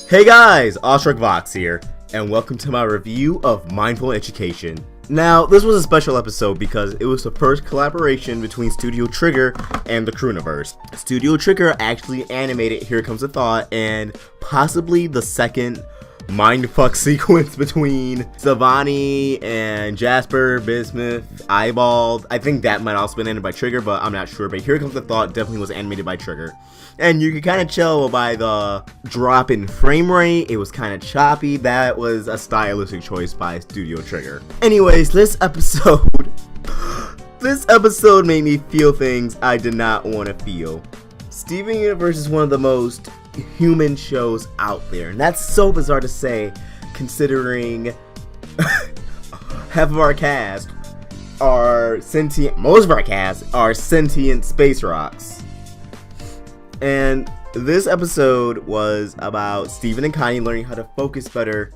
Hey guys, Awestruck Vox here, and welcome to my review of Mindful Education. Now, this was a special episode because it was the first collaboration between Studio Trigger and the Crewniverse. Studio Trigger actually animated Here Comes a Thought, and possibly the second mindfuck sequence between Stevonnie and Jasper, Bismuth, Eyeball. I think that might also been animated by Trigger, but I'm not sure. But Here Comes a Thought definitely was animated by Trigger. And you can kind of tell by the drop in frame rate, it was kind of choppy. That was a stylistic choice by Studio Trigger. Anyways, this episode made me feel things I did not want to feel. Steven Universe is one of the most human shows out there, and that's so bizarre to say considering half of our cast are sentient, most of our cast are sentient space rocks. And this episode was about Steven and Connie learning how to focus better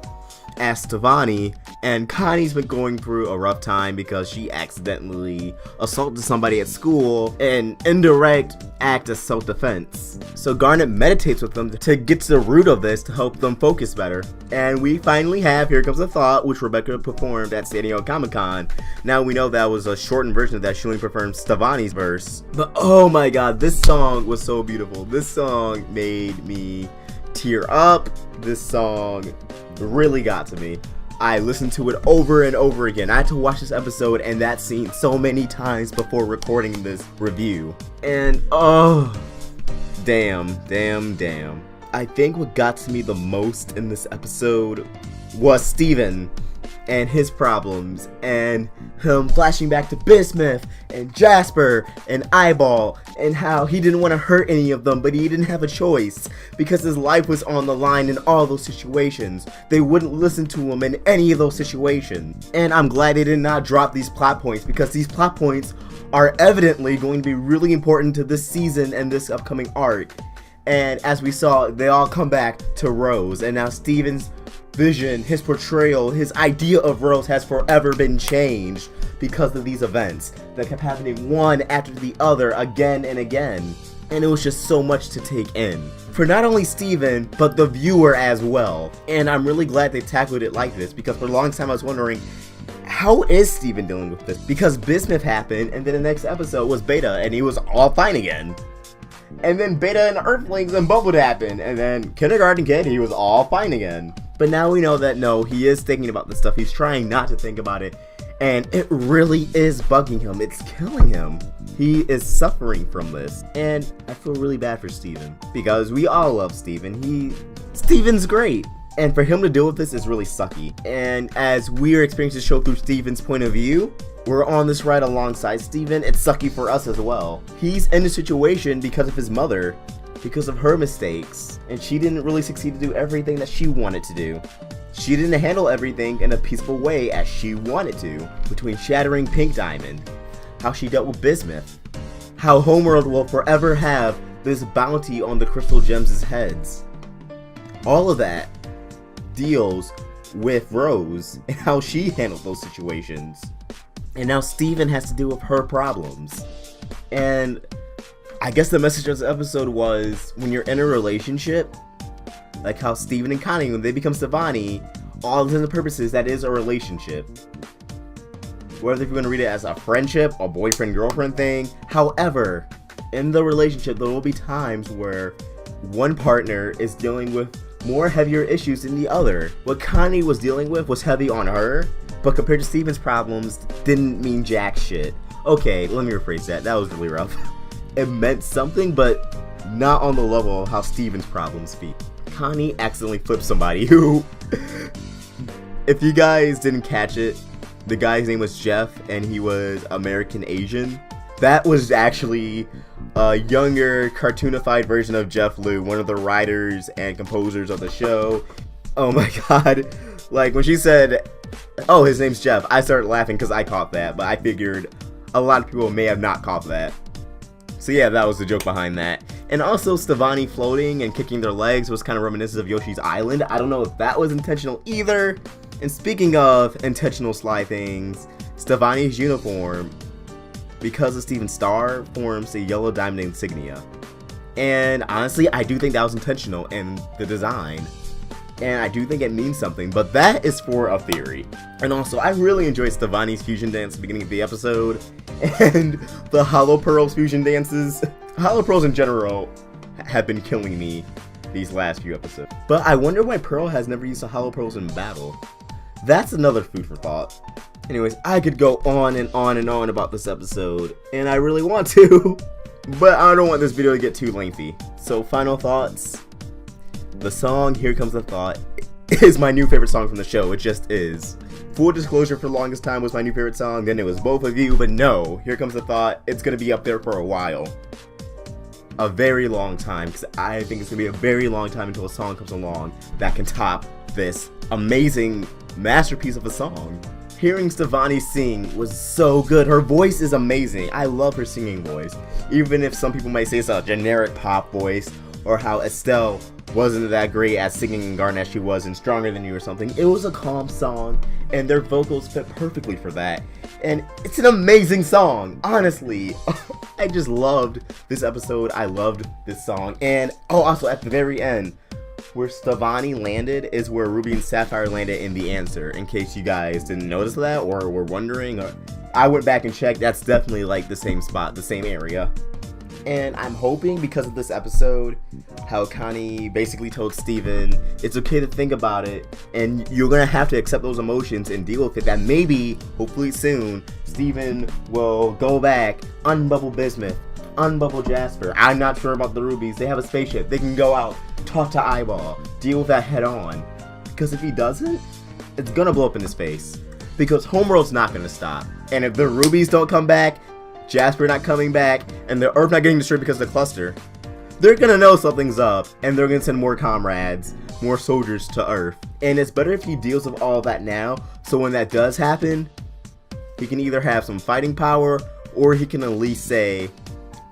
as Stevonnie, and Connie's been going through a rough time because she accidentally assaulted somebody at school, an indirect act of self-defense. So Garnet meditates with them to get to the root of this to help them focus better. And we finally have Here Comes a Thought, which Rebecca performed at San Diego Comic-Con. Now we know that was a shortened version of that. She only performed Stevonnie's verse. But oh my god, this song was so beautiful. This song made me tear up. This song really got to me. I listened to it over and over again. I had to watch this episode and that scene so many times before recording this review. And oh, damn. I think what got to me the most in this episode was Steven and his problems, and him flashing back to Bismuth and Jasper and Eyeball, and how he didn't want to hurt any of them, but he didn't have a choice because his life was on the line in all those situations. They wouldn't listen to him in any of those situations. And I'm glad they did not drop these plot points, because these plot points are evidently going to be really important to this season and this upcoming arc. And as we saw, they all come back to Rose, and now Steven's vision, his portrayal, his idea of Rose has forever been changed because of these events that kept happening one after the other again and again. And it was just so much to take in for not only Steven, but the viewer as well. And I'm really glad they tackled it like this, because for a long time I was wondering, how is Steven dealing with this? Because Bismuth happened, and then the next episode was Beta, and he was all fine again. And then Beta and Earthlings and Bubbled happened, and then Kindergarten Kid, he was all fine again. But now we know that no, he is thinking about this stuff. He's trying not to think about it, and it really is bugging him. It's killing him. He is suffering from this, and I feel really bad for Steven, because we all love Steven. Steven's great, and for him to deal with this is really sucky. And as we're experiencing the show through Steven's point of view, we're on this ride alongside Steven. It's sucky for us as well. He's in the situation because of his mother, because of her mistakes, and she didn't really succeed to do everything that she wanted to do. She didn't handle everything in a peaceful way as she wanted to. Between shattering Pink Diamond, how she dealt with Bismuth, how Homeworld will forever have this bounty on the Crystal Gems' heads. All of that deals with Rose and how she handled those situations. And now Steven has to deal with her problems. And I guess the message of this episode was, when you're in a relationship, like how Steven and Connie, when they become Stevonnie, all intents and purposes, that is a relationship. Whether if you're going to read it as a friendship, a boyfriend-girlfriend thing. However, in the relationship, there will be times where one partner is dealing with more heavier issues than the other. What Connie was dealing with was heavy on her, but compared to Steven's problems, didn't mean jack shit. Okay, let me rephrase that. That was really rough. It meant something, but not on the level of how Steven's problems speak. Connie accidentally flipped somebody who, if you guys didn't catch it, the guy's name was Jeff, and he was American Asian. That was actually a younger, cartoonified version of Jeff Liu, one of the writers and composers of the show. Oh my god. Like, when she said, oh, his name's Jeff, I started laughing because I caught that, but I figured a lot of people may have not caught that. So yeah, that was the joke behind that. And also, Stevonnie floating and kicking their legs was kind of reminiscent of Yoshi's Island. I don't know if that was intentional either. And speaking of intentional sly things, Stevonnie's uniform, because of Steven's star, forms a yellow diamond insignia. And honestly, I do think that was intentional in the design. and I do think it means something, but that is for a theory. And also, I really enjoyed Stevonnie's fusion dance at the beginning of the episode, and the Hollow Pearls fusion dances. Hollow Pearls in general have been killing me these last few episodes. But I wonder why Pearl has never used the Hollow Pearls in battle. That's another food for thought. Anyways, I could go on and on and on about this episode, and I really want to, but I don't want this video to get too lengthy. So final thoughts. The song Here Comes the Thought is my new favorite song from the show. It just is. Full disclosure, for the longest time was my new favorite song, then it was Both of You, but no, Here Comes the Thought, it's gonna be up there for a while. A very long time, because I think it's gonna be a very long time until a song comes along that can top this amazing masterpiece of a song. Hearing Stevonnie sing was so good. Her voice is amazing. I love her singing voice. Even if some people might say it's a generic pop voice, or how Estelle wasn't that great at singing in Garden as she was in Stronger Than You or something. It was a calm song, and their vocals fit perfectly for that. And it's an amazing song, honestly. I just loved this episode. I loved this song. And oh, also at the very end, where Stevonnie landed is where Ruby and Sapphire landed in The Answer, in case you guys didn't notice that or were wondering. Or I went back and checked, that's definitely like the same spot, the same area. And I'm hoping, because of this episode, how Connie basically told Steven it's okay to think about it, and you're gonna have to accept those emotions and deal with it, that maybe, hopefully soon, Steven will go back, unbubble Bismuth, unbubble Jasper. I'm not sure about the Rubies. They have a spaceship. They can go out, talk to Eyeball, deal with that head on. Because if he doesn't, it's gonna blow up in his face. Because Homeworld's not gonna stop. And if the Rubies don't come back, Jasper not coming back, and the Earth not getting destroyed because of the cluster, they're gonna know something's up, and they're gonna send more comrades, more soldiers to Earth. And it's better if he deals with all that now, so when that does happen, he can either have some fighting power, or he can at least say,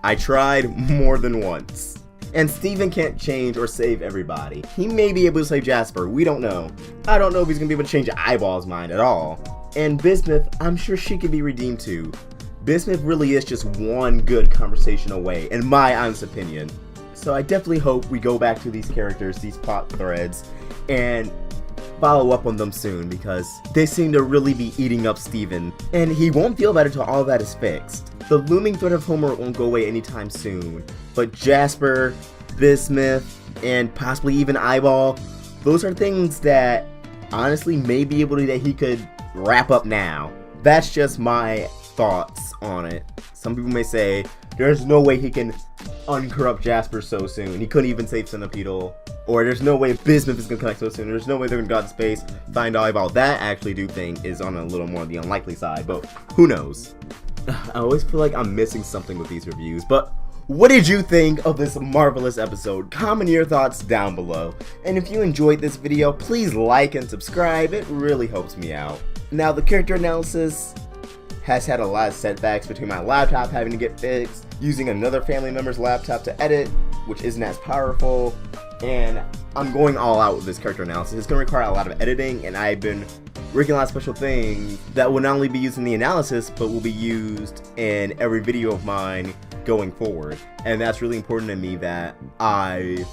I tried more than once. And Steven can't change or save everybody. He may be able to save Jasper, we don't know. I don't know if he's gonna be able to change Eyeball's mind at all. And Bismuth, I'm sure she could be redeemed too. Bismuth really is just one good conversation away, in my honest opinion. So I definitely hope we go back to these characters, these plot threads, and follow up on them soon, because they seem to really be eating up Steven. And he won't feel better till all that is fixed. The looming threat of Homeworld won't go away anytime soon, but Jasper, Bismuth, and possibly even Eyeball, those are things that honestly may be able to, that he could wrap up now. That's just my thoughts on it. Some people may say there's no way he can uncorrupt Jasper so soon. He couldn't even save Centipedal. Or there's no way Bismuth is gonna connect so soon. There's no way they're gonna go out to space, find Eyeball. That I actually do think is on a little more the unlikely side, but who knows? I always feel like I'm missing something with these reviews, but what did you think of this marvelous episode? Comment your thoughts down below. And if you enjoyed this video, please like and subscribe. It really helps me out. Now, the character analysis has had a lot of setbacks between my laptop having to get fixed, using another family member's laptop to edit, which isn't as powerful, and I'm going all out with this character analysis. It's going to require a lot of editing, and I've been working on a lot of special things that will not only be used in the analysis, but will be used in every video of mine going forward. And that's really important to me, that I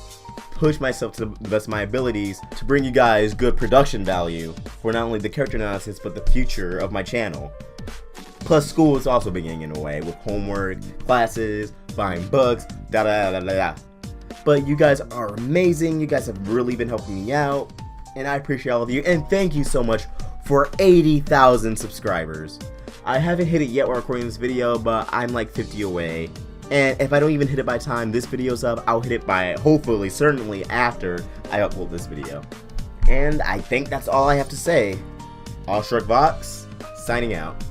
push myself to the best of my abilities to bring you guys good production value for not only the character analysis, but the future of my channel. Plus, school is also beginning in a way, with homework, classes, buying books, da da da da da. But you guys are amazing. You guys have really been helping me out, and I appreciate all of you. And thank you so much for 80,000 subscribers. I haven't hit it yet while recording this video, but I'm like 50 away. And if I don't even hit it by the time this video's up, I'll hit it by, hopefully, certainly after I upload this video. And I think that's all I have to say. Awestruck Vox, signing out.